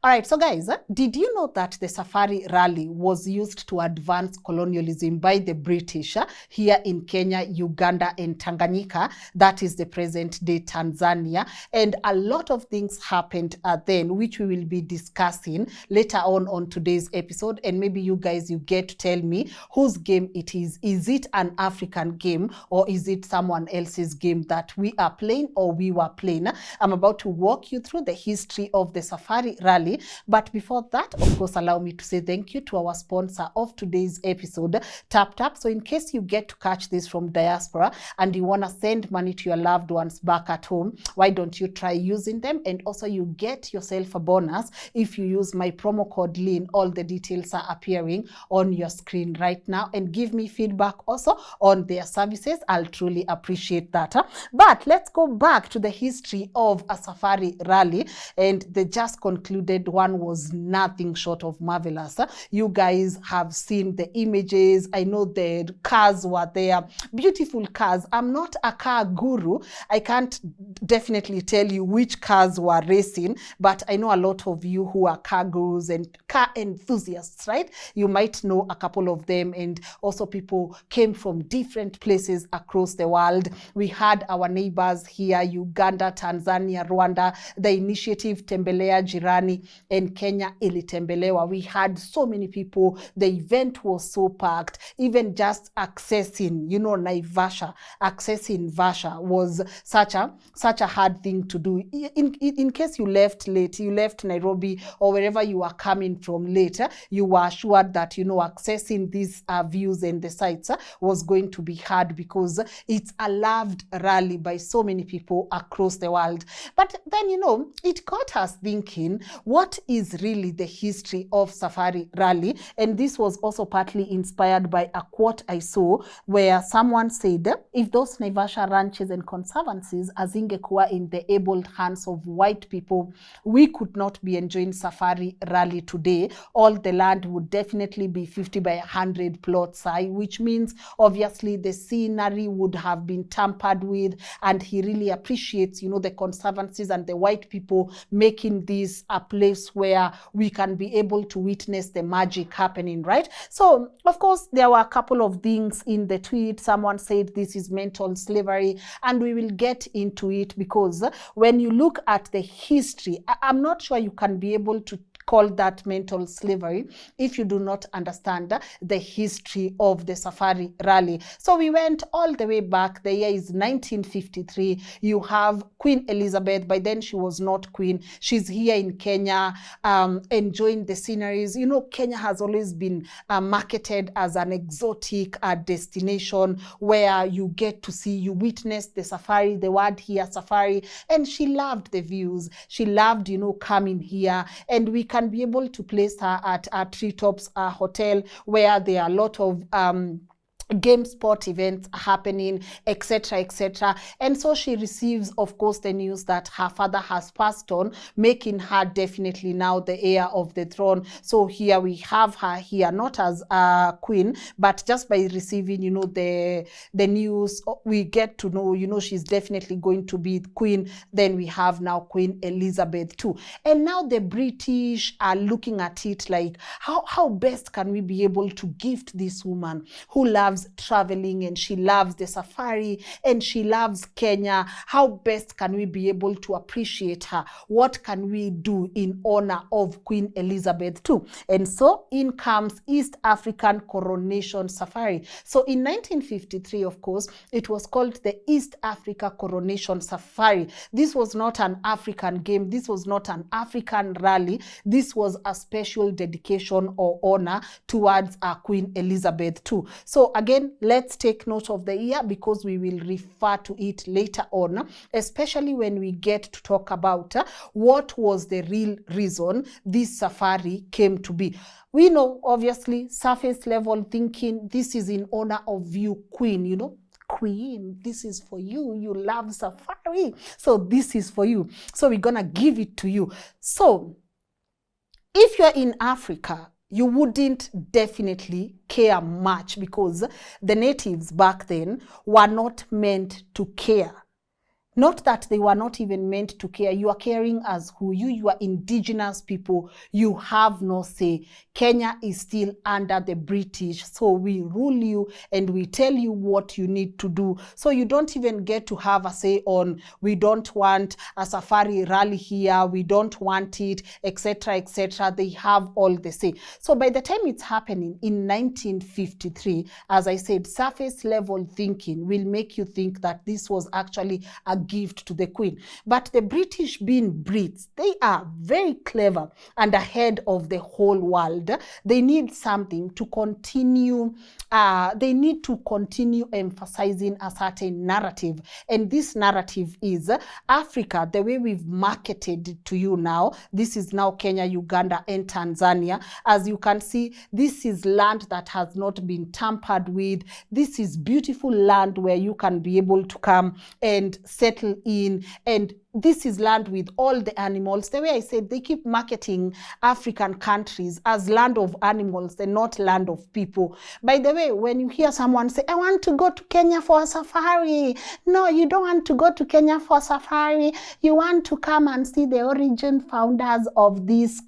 All right, so guys, did you know that the Safari Rally was used to advance colonialism by the British here in Kenya, Uganda, and Tanganyika? That is the present day Tanzania. And a lot of things happened then, which we will be discussing later on today's episode. And maybe you guys, you get to tell me whose game it is. Is it an African game, or is it someone else's game that we are playing or we were playing? I'm about to walk you through the history of the Safari Rally. But before that, of course, allow me to say thank you to our sponsor of today's episode, TapTap. So in case you get to catch this from diaspora and you want to send money to your loved ones back at home, why don't you try using them? And also you get yourself a bonus if you use my promo code Lynn. All the details are appearing on your screen right now. And give me feedback also on their services. I'll truly appreciate that. But let's go back to the history of a Safari Rally. And the just concluded one was nothing short of marvelous. You guys have seen the images. I know the cars were there, beautiful cars. I'm not a car guru. I can't definitely tell you which cars were racing, but I know a lot of you who are car gurus and car enthusiasts, right? You might know a couple of them, and also people came from different places across the world. We had our neighbors here, Uganda, Tanzania, Rwanda, the initiative Tembelea Jirani, and Kenya ilitembelewa. We had so many people. The event was so packed. Even just accessing, Naivasha, accessing Vasha was such a hard thing to do. In case you left late, you left Nairobi or wherever you are coming from later, you were assured that, accessing these views and the sites was going to be hard, because it's a loved rally by so many people across the world. But then, it got us thinking, what is really the history of Safari Rally? And this was also partly inspired by a quote I saw where someone said, if those Naivasha ranches and conservancies azingekuwa in the able hands of white people, we could not be enjoying Safari Rally today. All the land would definitely be 50 by 100 plots high, which means obviously the scenery would have been tampered with. And he really appreciates, the conservancies and the white people making this a place where we can be able to witness the magic happening, right? So, of course, there were a couple of things in the tweet. Someone said this is mental slavery, and we will get into it, because when you look at the history, I'm not sure you can be able to call that mental slavery if you do not understand the history of the Safari Rally. So we went all the way back. The year is 1953. You have Queen Elizabeth. By then she was not queen. She's here in Kenya, enjoying the sceneries. Kenya has always been marketed as an exotic destination where you get to see, you witness the safari, the word here, safari. And she loved the views. She loved, coming here. And we can be able to place her at a Treetops hotel, where there are a lot of game sport events happening, etc., etc. And so she receives, of course, the news that her father has passed on, making her definitely now the heir of the throne. So here we have her here, not as a queen, but just by receiving, the news, we get to know, she's definitely going to be queen. Then we have now Queen Elizabeth too. And now the British are looking at it like, how best can we be able to gift this woman who loves traveling, and she loves the safari, and she loves Kenya? How best can we be able to appreciate her? What can we do in honor of Queen Elizabeth too? And so in comes East African Coronation Safari. So in 1953, of course, it was called the East Africa Coronation Safari. This was not an African game. This was not an African rally. This was a special dedication or honor towards Queen Elizabeth too. So again, let's take note of the year, because we will refer to it later on, especially when we get to talk about what was the real reason this safari came to be. We know, obviously, surface level thinking, this is in honor of you, Queen, Queen, this is for you. You love safari, so this is for you. So we're gonna give it to you. So if you're in Africa, you wouldn't definitely care much, because the natives back then were not meant to care. Not that they were not even meant to care. You are caring as who? You are indigenous people. You have no say. Kenya is still under the British. So we rule you and we tell you what you need to do. So you don't even get to have a say on, we don't want a safari rally here, we don't want it, etc., etc. They have all the say. So by the time it's happening in 1953, as I said, surface level thinking will make you think that this was actually a gift to the Queen. But the British, being Brits, they are very clever and ahead of the whole world. They need something to continue, they need to continue emphasizing a certain narrative. And this narrative is Africa, the way we've marketed to you now. This is now Kenya, Uganda, and Tanzania. As you can see, this is land that has not been tampered with. This is beautiful land where you can be able to come and settle in, and this is land with all the animals. The way I said, they keep marketing African countries as land of animals and not land of people. By the way, when you hear someone say, I want to go to Kenya for a safari. No, you don't want to go to Kenya for a safari. You want to come and see the origin founders of this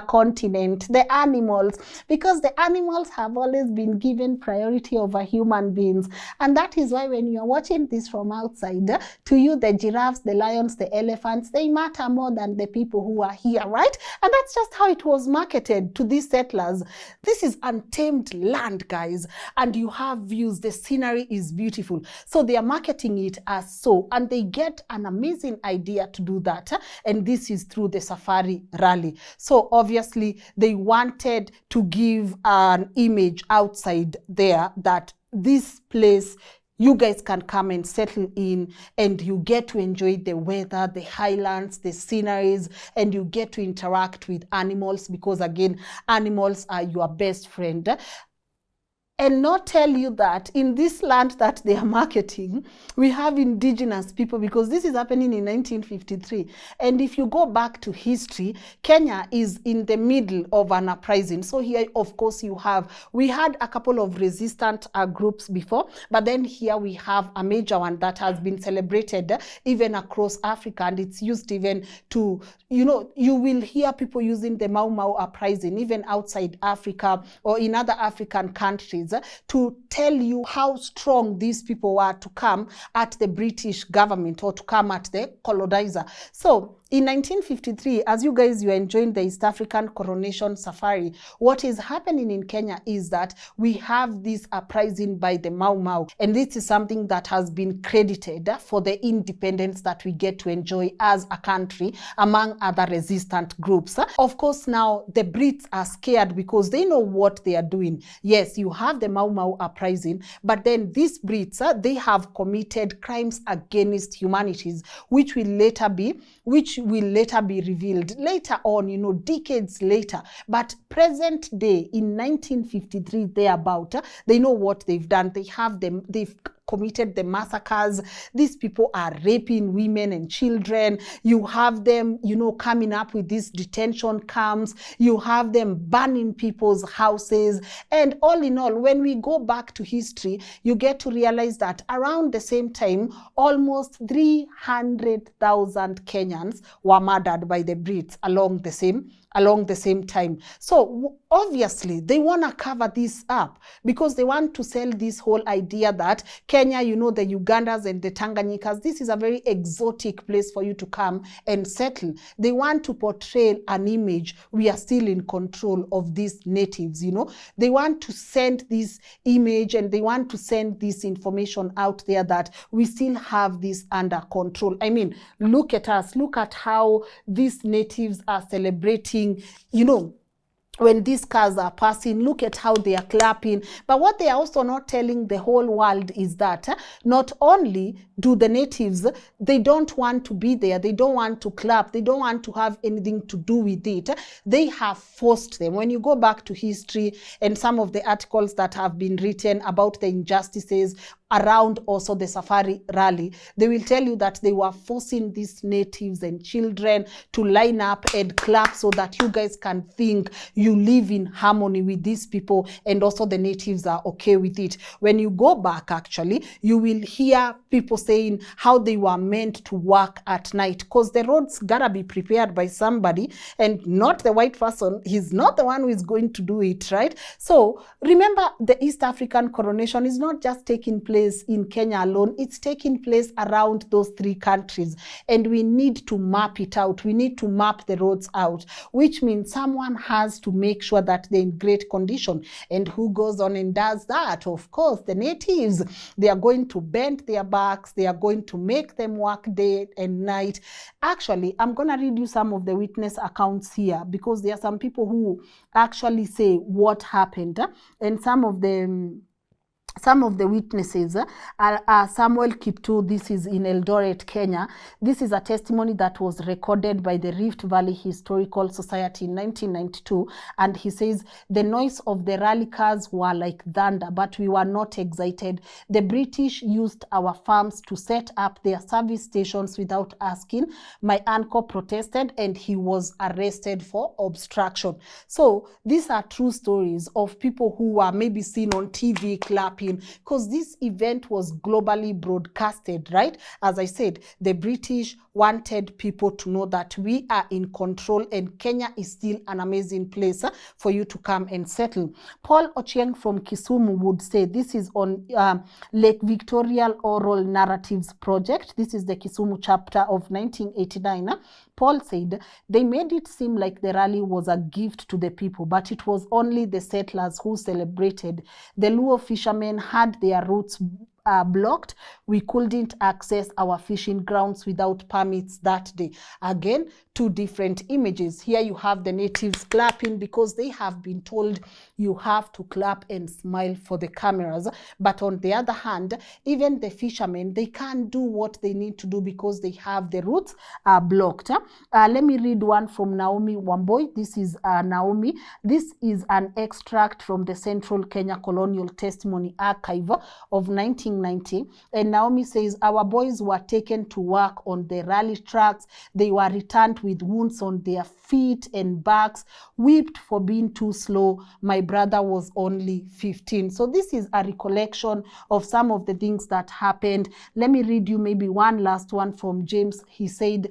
continent, the animals, because the animals have always been given priority over human beings. And that is why when you're watching this from outside, to you, the giraffes, the lions, the elephants, they matter more than the people who are here, right? And that's just how it was marketed to these settlers. This is untamed land, guys, and you have views. The scenery is beautiful. So they are marketing it as so, and they get an amazing idea to do that. And this is through the safari rally. So obviously they wanted to give an image outside there that this place, you guys can come and settle in, and you get to enjoy the weather, the highlands, the sceneries, and you get to interact with animals, because again, animals are your best friend. And not tell you that in this land that they are marketing, we have indigenous people, because this is happening in 1953. And if you go back to history, Kenya is in the middle of an uprising. So here, of course, we had a couple of resistant groups before, but then here we have a major one that has been celebrated even across Africa, and it's used even to, you will hear people using the Mau Mau uprising even outside Africa or in other African countries, to tell you how strong these people were to come at the British government or to come at the colonizer. So in 1953, as you guys, you are enjoying the East African Coronation Safari, what is happening in Kenya is that we have this uprising by the Mau Mau, and this is something that has been credited for the independence that we get to enjoy as a country among other resistant groups. Of course, now the Brits are scared because they know what they are doing. Yes, you have the Mau Mau uprising, but then these Brits, they have committed crimes against humanities, which will later be revealed later on, decades later. But present day, in 1953, thereabout, they know what they've done. They've committed the massacres. These people are raping women and children. You have them, coming up with these detention camps. You have them burning people's houses. And all in all, when we go back to history, you get to realize that around the same time, almost 300,000 Kenyans were murdered by the Brits along the same time. So obviously they want to cover this up, because they want to sell this whole idea that Kenya, the Ugandas and the Tanganyikas, this is a very exotic place for you to come and settle. They want to portray an image, we are still in control of these natives, They want to send this image and they want to send this information out there that we still have this under control. I mean, look at us, look at how these natives are celebrating, when these cars are passing, look at how they are clapping. But what they are also not telling the whole world is that not only do the natives, they don't want to be there, they don't want to clap, they don't want to have anything to do with it. They have forced them. When you go back to history and some of the articles that have been written about the injustices around also the safari rally, they will tell you that they were forcing these natives and children to line up and clap so that you guys can think you live in harmony with these people, and also the natives are okay with it. When you go back, actually, you will hear people saying how they were meant to work at night, because the roads gotta be prepared by somebody, and not the white person. He's not the one who is going to do it, right? So remember, the East African coronation is not just taking place in Kenya alone, it's taking place around those 3 countries, and we need to map it out. We need to map the roads out, which means someone has to make sure that they're in great condition. And who goes on and does that? Of course, the natives. They are going to bend their backs, they are going to make them work day and night. Actually, I'm going to read you some of the witness accounts here, because there are some people who actually say what happened, and some of the witnesses are Samuel Kipto. This is in Eldoret, Kenya. This is a testimony that was recorded by the Rift Valley Historical Society in 1992. And he says, the noise of the rally cars were like thunder, but we were not excited. The British used our farms to set up their service stations without asking. My uncle protested and he was arrested for obstruction. So these are true stories of people who were maybe seen on TV clapping, because this event was globally broadcasted, right? As I said, the British wanted people to know that we are in control and Kenya is still an amazing place for you to come and settle. Paul Ochieng from Kisumu would say, this is on Lake Victoria Oral Narratives Project. This is the Kisumu chapter of 1989. Paul said, they made it seem like the rally was a gift to the people, but it was only the settlers who celebrated. The Luo fishermen had their routes blocked. We couldn't access our fishing grounds without permits that day. Again, 2 different images. Here you have the natives clapping because they have been told you have to clap and smile for the cameras. But on the other hand, even the fishermen, they can't do what they need to do because they have the routes blocked. Let me read one from Naomi Wamboi. This is Naomi. This is an extract from the Central Kenya Colonial Testimony Archive of 1990. And Naomi says, our boys were taken to work on the rally tracks. They were returned with wounds on their feet and backs, whipped for being too slow. My brother was only 15. So this is a recollection of some of the things that happened. Let me read you maybe one last one from James. He said,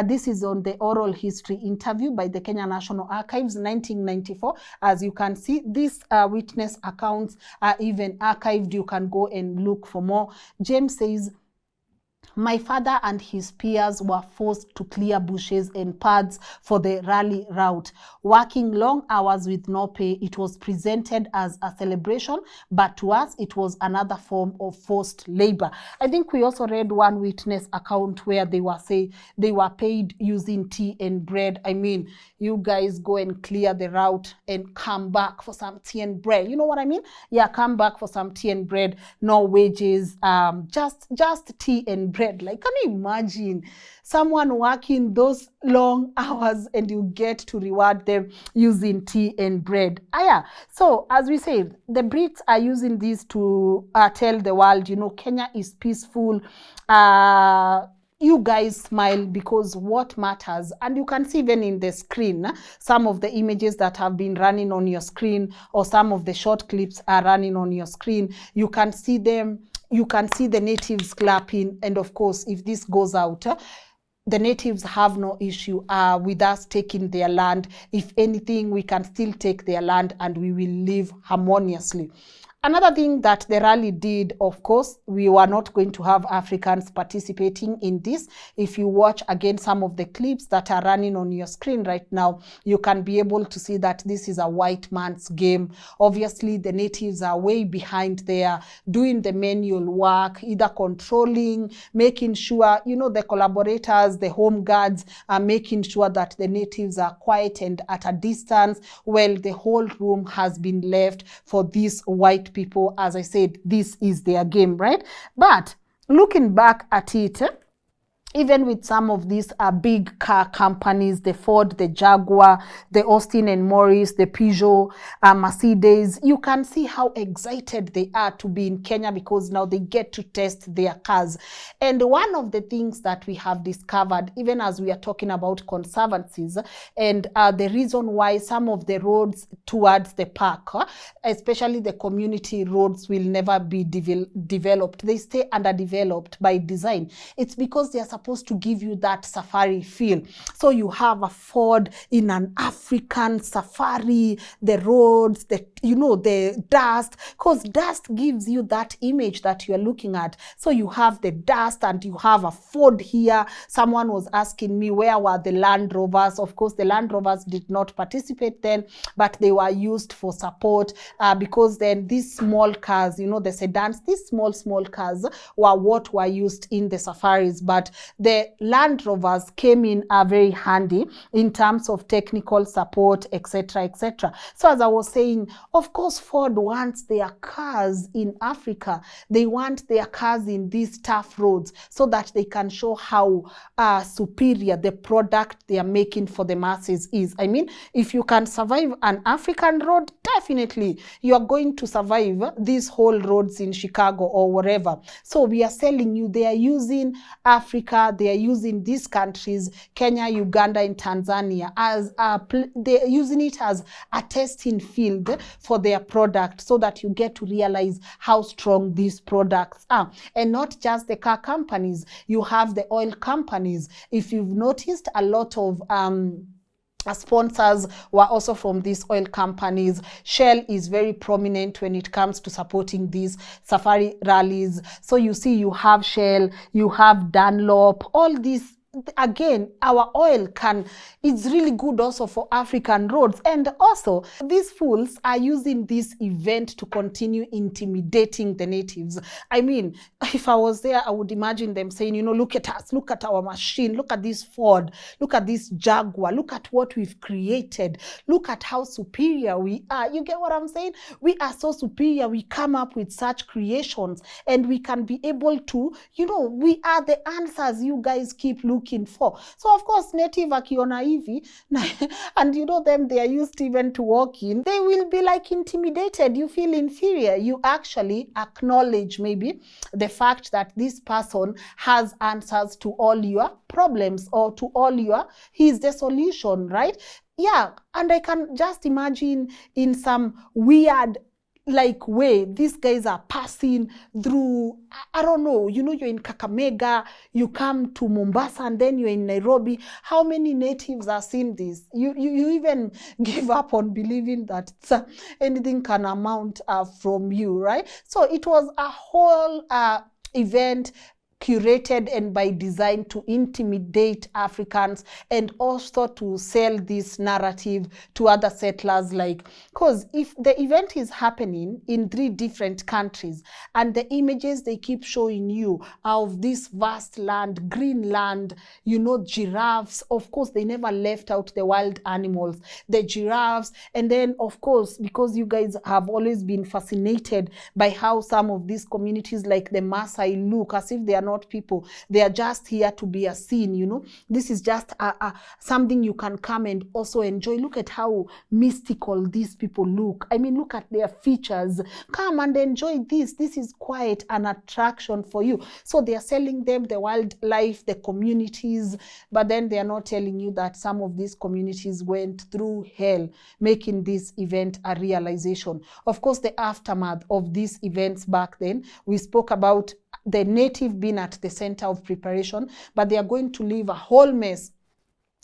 this is on the oral history interview by the Kenya National Archives, 1994. As you can see, these witness accounts are even archived. You can go and look for more. James says, my father and his peers were forced to clear bushes and paths for the rally route, working long hours with no pay. It was presented as a celebration, but to us, it was another form of forced labor. I think we also read one witness account where they were saying they were paid using tea and bread. I mean, you guys go and clear the route and come back for some tea and bread. You know what I mean? Yeah, come back for some tea and bread, no wages, just tea and bread. Like, can you imagine someone working those long hours and you get to reward them using tea and bread? Yeah. So as we said, the Brits are using this to tell the world, you know, Kenya is peaceful. You guys smile because what matters. And you can see even in the screen, some of the images that have been running on your screen, or some of the short clips are running on your screen. You can see them. You can see the natives clapping. And of course, if this goes out, the natives have no issue with us taking their land. If anything, we can still take their land and we will live harmoniously. Another thing that the rally did, of course, we were not going to have Africans participating in this. If you watch again some of the clips that are running on your screen right now, you can be able to see that this is a white man's game. Obviously, the natives are way behind there, doing the manual work, either controlling, making sure, you know, the collaborators, the home guards are making sure that the natives are quiet and at a distance, while the whole room has been left for these white people. As I said, this is their game, right? But looking back at it, even with some of these big car companies, the Ford, the Jaguar, the Austin and Morris, the Peugeot, Mercedes, you can see how excited they are to be in Kenya because now they get to test their cars. And one of the things that we have discovered, even as we are talking about conservancies, and the reason why some of the roads towards the park, especially the community roads, will never be developed. They stay underdeveloped by design. It's because they are supposed to give you that safari feel. So you have a Ford in an African safari, the roads, the dust, because dust gives you that image that you are looking at. So you have the dust and you have a Ford here. Someone was asking me, where were the Land Rovers? Of course, the Land Rovers did not participate then, but they were used for support because then these small cars, the sedans, these small cars were what were used in the safaris. But the Land Rovers came in very handy in terms of technical support, etc., etc. So as I was saying, of course, Ford wants their cars in Africa. They want their cars in these tough roads so that they can show how superior the product they are making for the masses is. I mean, if you can survive an African road, definitely you are going to survive these whole roads in Chicago or wherever. So we are selling you, they are using Africa, they are using these countries, Kenya, Uganda, and Tanzania, as they are using it as a testing field for their product so that you get to realize how strong these products are. And not just the car companies, you have the oil companies. If you've noticed, a lot of sponsors were also from these oil companies. Shell is very prominent when it comes to supporting these safari rallies. So you see, you have Shell, you have Dunlop, all these. Again, our oil it's really good also for African roads. And also, these fools are using this event to continue intimidating the natives. I mean, if I was there, I would imagine them saying, look at us, look at our machine, look at this Ford, look at this Jaguar, look at what we've created, look at how superior we are. You get what I'm saying? We are so superior. We come up with such creations and we can be able to, we are the answers you guys keep looking for. So of course, native akiona hivi and them, they are used even to walking, they will be like intimidated. You feel inferior. You actually acknowledge maybe the fact that this person has answers to all your problems or to all he's the solution, right? Yeah. And I can just imagine in some weird way these guys are passing through, I don't know, you're in Kakamega, you come to Mombasa, and then you're in Nairobi. How many natives are seeing this? You even give up on believing that anything can amount from you, right? So it was a whole event curated and by design to intimidate Africans and also to sell this narrative to other settlers, because if the event is happening in 3 different countries and the images they keep showing you of this vast land, green land, giraffes, of course they never left out the wild animals, the giraffes. And then of course, because you guys have always been fascinated by how some of these communities like the Maasai look as if they are not people, they are just here to be a scene. This is just something you can come and also enjoy. Look at how mystical these people look. I mean, look at their features. Come and enjoy this. This is quite an attraction for you. So they are selling them the wildlife, the communities, but then they are not telling you that some of these communities went through hell making this event a realization. Of course, the aftermath of these events back then, we spoke about the native being at the center of preparation, but they are going to leave a whole mess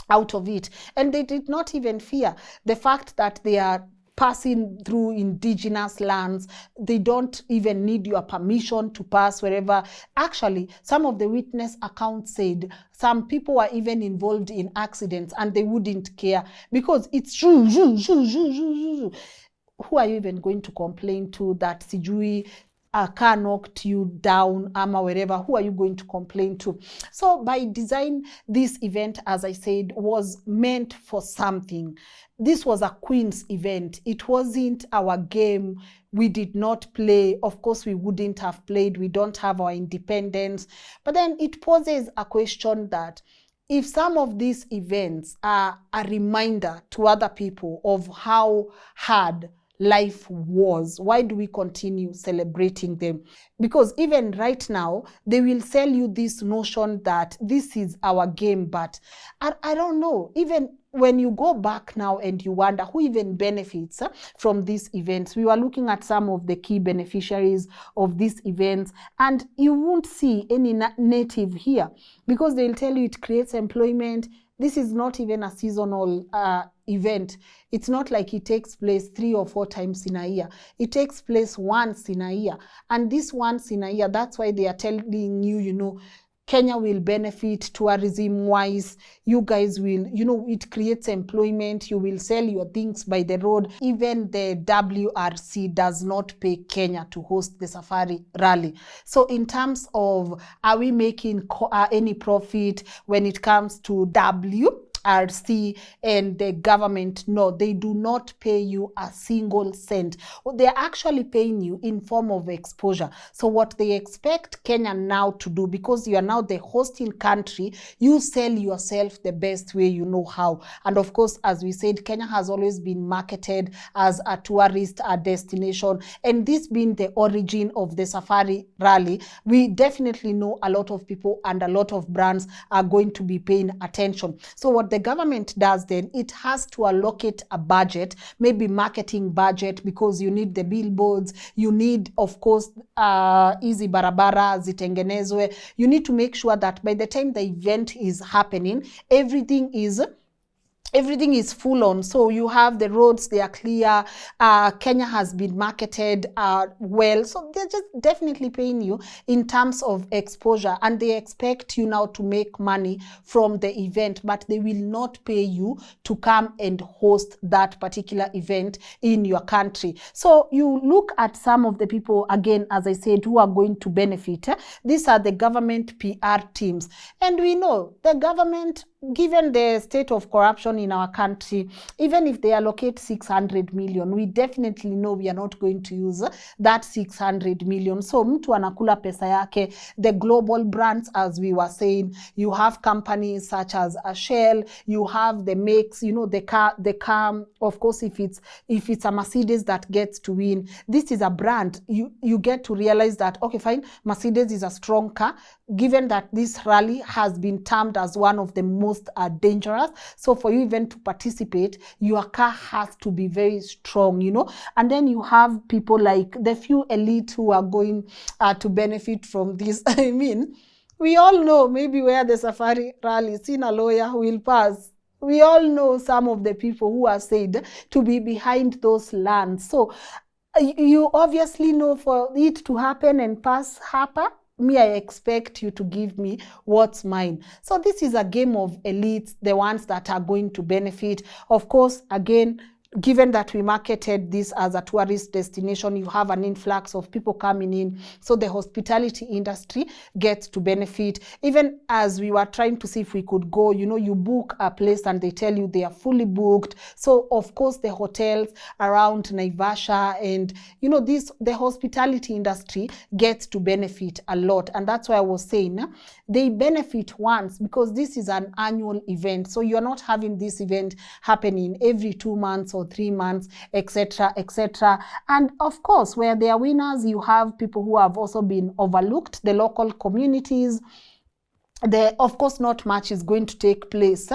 out of it. And they did not even fear the fact that they are passing through indigenous lands. They don't even need your permission to pass wherever. Actually, some of the witness accounts said some people were even involved in accidents and they wouldn't care because it's who are you even going to complain to that sijui a car knocked you down, wherever, who are you going to complain to? So by design, this event, as I said, was meant for something. This was a Queen's event. It wasn't our game. We did not play. Of course, we wouldn't have played. We don't have our independence. But then it poses a question that if some of these events are a reminder to other people of how hard life was, why do we continue celebrating them? Because even right now, they will sell you this notion that this is our game, but I don't know, even when you go back now and you wonder who even benefits from these events. We were looking at some of the key beneficiaries of these events, and you won't see any native here because they'll tell you it creates employment. This is not even a seasonal event. It's not like it takes place 3 or 4 times in a year. It takes place once in a year. And this once in a year, that's why they are telling you, you know, Kenya will benefit tourism-wise. You guys will, you know, it creates employment. You will sell your things by the road. Even the WRC does not pay Kenya to host the safari rally. So in terms of, are we making any profit when it comes to WRC and the government? No, they do not pay you a single cent. They're actually paying you in form of exposure. So what they expect Kenya now to do, because you are now the hosting country, you sell yourself the best way you know how. And of course, as we said, Kenya has always been marketed as a tourist destination, and this being the origin of the safari rally, we definitely know a lot of people and a lot of brands are going to be paying attention. So what the government does then, it has to allocate a budget, maybe marketing budget, because you need the billboards, you need, of course, easy barabara zitengenezwe. You need to make sure that by the time the event is happening, everything is full on. So you have the roads, they are clear. Kenya has been marketed well. So they're just definitely paying you in terms of exposure, and they expect you now to make money from the event, but they will not pay you to come and host that particular event in your country. So you look at some of the people, again, as I said, who are going to benefit. These are the government PR teams. And we know the government, given the state of corruption in our country, even if they allocate 600 million, we definitely know we are not going to use that 600 million. So mtu anakula pesa yake. The global brands, as we were saying, you have companies such as Shell, you have the makes, you know, the car, of course, if it's a Mercedes that gets to win, this is a brand. You get to realize that, okay, fine, Mercedes is a strong car, given that this rally has been termed as one of the most dangerous. So for you even to participate, your car has to be very strong, you know. And then you have people like the few elite who are going to benefit from this. I mean, we all know maybe where the safari rally, seen a lawyer who will pass. We all know some of the people who are said to be behind those lands. So you obviously know for it to happen and pass Harper, me, I expect you to give me what's mine. So this is a game of elites, the ones that are going to benefit. Of course, again, given that we marketed this as a tourist destination, you have an influx of people coming in. So the hospitality industry gets to benefit. Even as we were trying to see if we could go, you know, you book a place and they tell you they are fully booked. So of course the hotels around Naivasha and, you know, the hospitality industry gets to benefit a lot. And that's why I was saying they benefit once, because this is an annual event. So you're not having this event happening every 2 months or 3 months, etc., etc. And of course, where they are winners, you have people who have also been overlooked, the local communities. Of course, not much is going to take place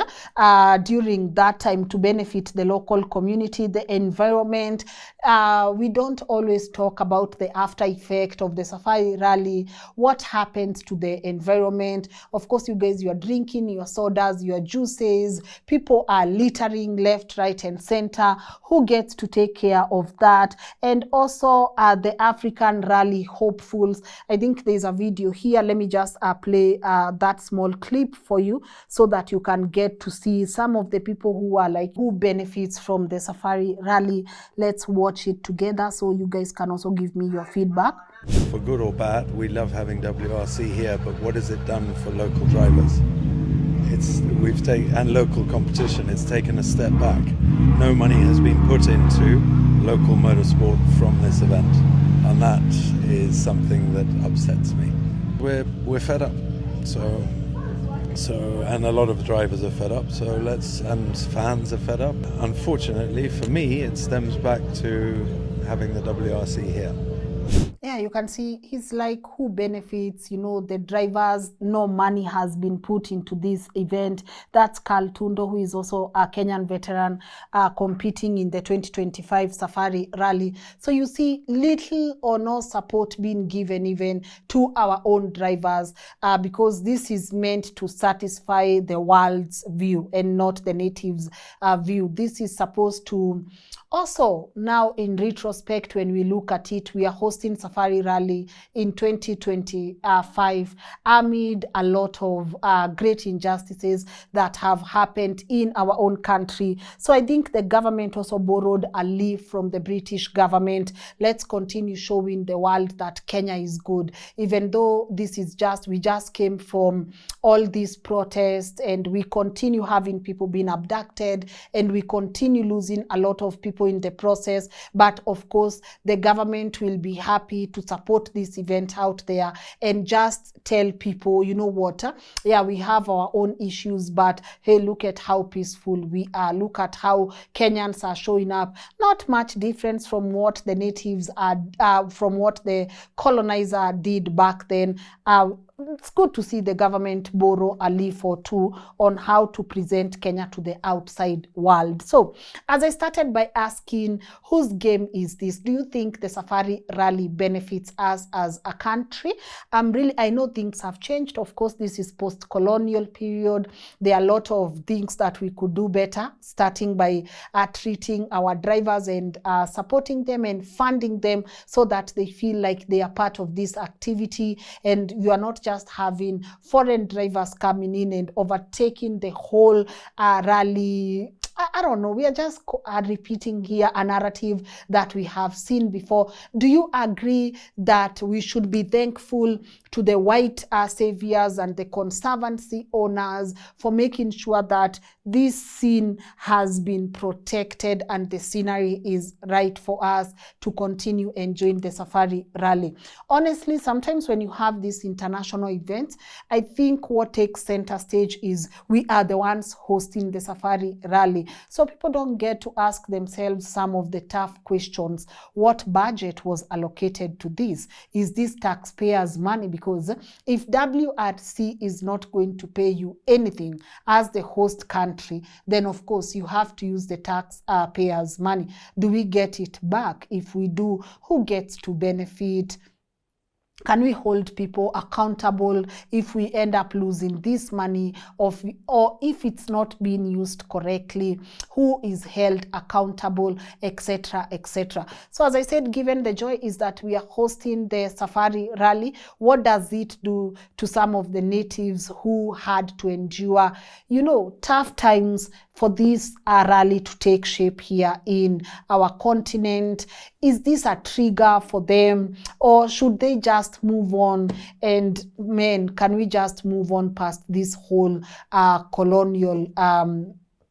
during that time to benefit the local community, the environment. We don't always talk about the after effect of the safari rally, what happens to the environment. Of course, you guys, you are drinking your sodas, your juices, people are littering left, right, and center. Who gets to take care of that? And also the African rally hopefuls. I think there's a video here. Let me just play that that small clip for you so that you can get to see some of the people who benefits from the safari rally. Let's watch it together so you guys can also give me your feedback. For good or bad, we love having WRC here, but what has it done for local drivers? And local competition, it's taken a step back. No money has been put into local motorsport from this event, and that is something that upsets me. We're fed up, so and a lot of drivers are fed up, and fans are fed up. Unfortunately for me, it stems back to having the WRC here. Yeah, you can see he's like, who benefits? The drivers, no money has been put into this event. That's Carl Tundo, who is also a Kenyan veteran competing in the 2025 Safari Rally. So you see little or no support being given even to our own drivers because this is meant to satisfy the world's view and not the natives' view. This is supposed to also, now in retrospect, when we look at it, we are hosting Safari Rally in 2025 amid a lot of great injustices that have happened in our own country. So I think the government also borrowed a leaf from the British government. Let's continue showing the world that Kenya is good, even though we just came from all these protests and we continue having people being abducted and we continue losing a lot of people in the process. But of course, the government will be happy to support this event out there and just tell people, you know what, yeah, we have our own issues, but hey, look at how peaceful we are. Look at how Kenyans are showing up. Not much difference from what the natives are, from what the colonizer did back then. It's good to see the government borrow a leaf or two on how to present Kenya to the outside world. So, as I started by asking, whose game is this? Do you think the Safari Rally benefits us as a country? I know things have changed. Of course, this is post-colonial period. There are a lot of things that we could do better, starting by treating our drivers and supporting them and funding them so that they feel like they are part of this activity, and you are not just having foreign drivers coming in and overtaking the whole rally. I don't know, we are just repeating here a narrative that we have seen before. Do you agree that we should be thankful to the white saviors and the conservancy owners for making sure that this scene has been protected and the scenery is right for us to continue enjoying the Safari Rally? Honestly, sometimes when you have these international events, I think what takes center stage is we are the ones hosting the Safari Rally. So people don't get to ask themselves some of the tough questions. What budget was allocated to this? Is this taxpayers' money? Because if WRC is not going to pay you anything as the host country, then of course you have to use the taxpayers' money. Do we get it back? If we do, who gets to benefit? Can we hold people accountable if we end up losing this money, or if it's not being used correctly? Who is held accountable, etc., etc.? So as I said, given the joy is that we are hosting the Safari Rally, what does it do to some of the natives who had to endure, tough times for this rally to take shape here in our continent? Is this a trigger for them, or should they just move on? And can we just move on past this whole colonial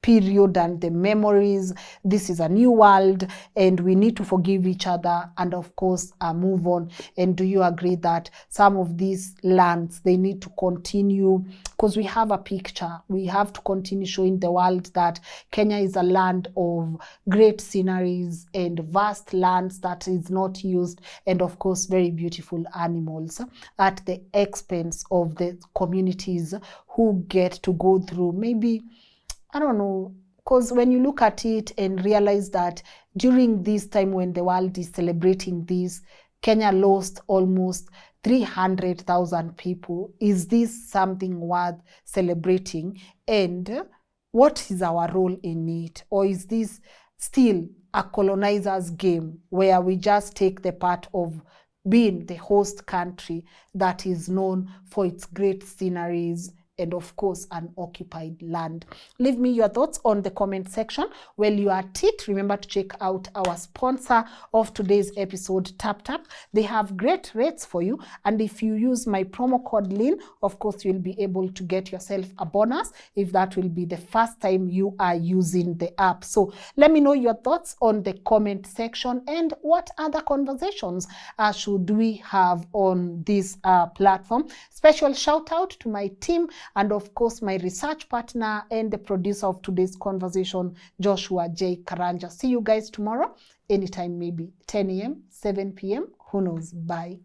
period and the memories? This is a new world and we need to forgive each other and of course move on. And do you agree that some of these lands, they need to continue, because we have a picture, we have to continue showing the world that Kenya is a land of great sceneries and vast lands that is not used, and of course very beautiful animals at the expense of the communities who get to go through, maybe, I don't know, because when you look at it and realize that during this time when the world is celebrating this, Kenya lost almost 300,000 people. Is this something worth celebrating? And what is our role in it? Or is this still a colonizer's game where we just take the part of being the host country that is known for its great sceneries and of course unoccupied land. Leave me your thoughts on the comment section. While you are at it, remember to check out our sponsor of today's episode, TapTap. They have great rates for you, and if you use my promo code Lynn, of course you'll be able to get yourself a bonus if that will be the first time you are using the app. So let me know your thoughts on the comment section, and what other conversations should we have on this platform. Special shout out to my team, and of course my research partner and the producer of today's conversation, Joshua J. Karanja. See you guys tomorrow, anytime, maybe 10 a.m., 7 p.m., who knows. Bye.